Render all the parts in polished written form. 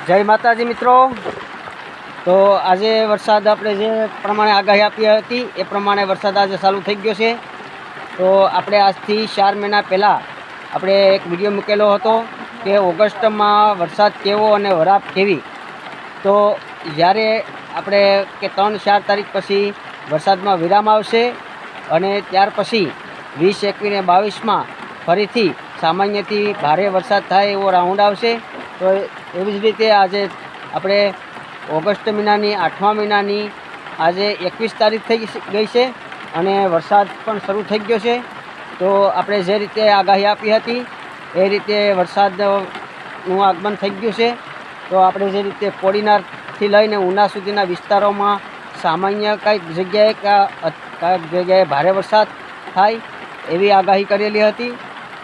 જય માતાજી મિત્રો। તો આજે વરસાદ આપણે જે પ્રમાણે આગાહી આપી હતી એ પ્રમાણે વરસાદ આજે ચાલુ થઈ ગયો છે। તો આપણે આજથી 4 મહિના પહેલાં આપણે એક વિડીયો મૂકેલો હતો કે ઓગસ્ટમાં વરસાદ કેવો અને વરાપ કેવી। તો જ્યારે આપણે કે 3-4 તારીખ પછી વરસાદમાં વિરામ આવશે અને ત્યાર પછી 20, 21 ને 22માં ફરીથી સામાન્યથી ભારે વરસાદ થાય એવો રાઉન્ડ આવશે। તો એવી જ રીતે આજે આપણે ઓગસ્ટ મહિનાની 8મા મહિનાની આજે 21 તારીખ થઈ ગઈ છે અને વરસાદ પણ શરૂ થઈ ગયો છે। તો આપણે જે રીતે આગાહી આપી હતી એ રીતે વરસાદનું આગમન થઈ ગયું છે। તો આપણે જે રીતે કોડીનારથી લઈને ઉના સુધીના વિસ્તારોમાં સામાન્ય કંઈક જગ્યાએ ભારે વરસાદ થાય એવી આગાહી કરેલી હતી।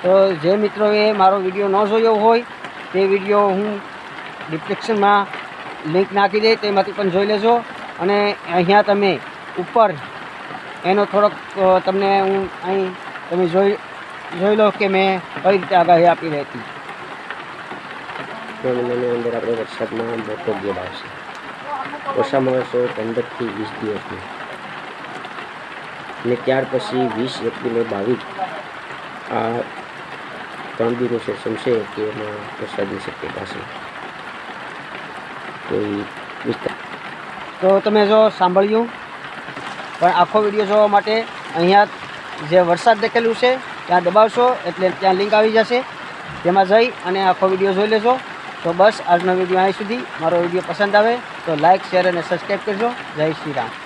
તો જે મિત્રોએ મારો વિડીયો ન જોયો હોય તે વિડીયો હું ડિસ્ક્રિપ્શનમાં લિંક નાખી દઈ તેમાંથી પણ જોઈ લેજો। અને અહીંયા તમે ઉપર એનો થોડોક તમને હું અહીં તમે જોઈ લો કે મેં કઈ રીતે આગાહી આપી હતી। મહિનાની અંદર આપણે વરસાદમાં મોટો ગેપ આવશે, ઓછામાં ઓછો 15થી 20 દિવસનો, અને ત્યાર પછી 20, 21 ને 22 આ 3 દિવસનું સેશન છે કે એમાં વરસાદની શક્યતા છે। તો તમે જો સાંભળ્યું પણ આખો વિડીયો જોવા માટે અહીંયા જે વરસાદ દેખેલું છે ત્યાં દબાવશો એટલે ત્યાં લિંક આવી જશે, તેમાં જઈ અને આખો વિડીયો જોઈ લેજો। તો બસ આજનો વિડીયો અહીં સુધી। મારો વિડીયો પસંદ આવે તો લાઇક, શેર અને સબસ્ક્રાઈબ કરજો। જય શ્રી રામ।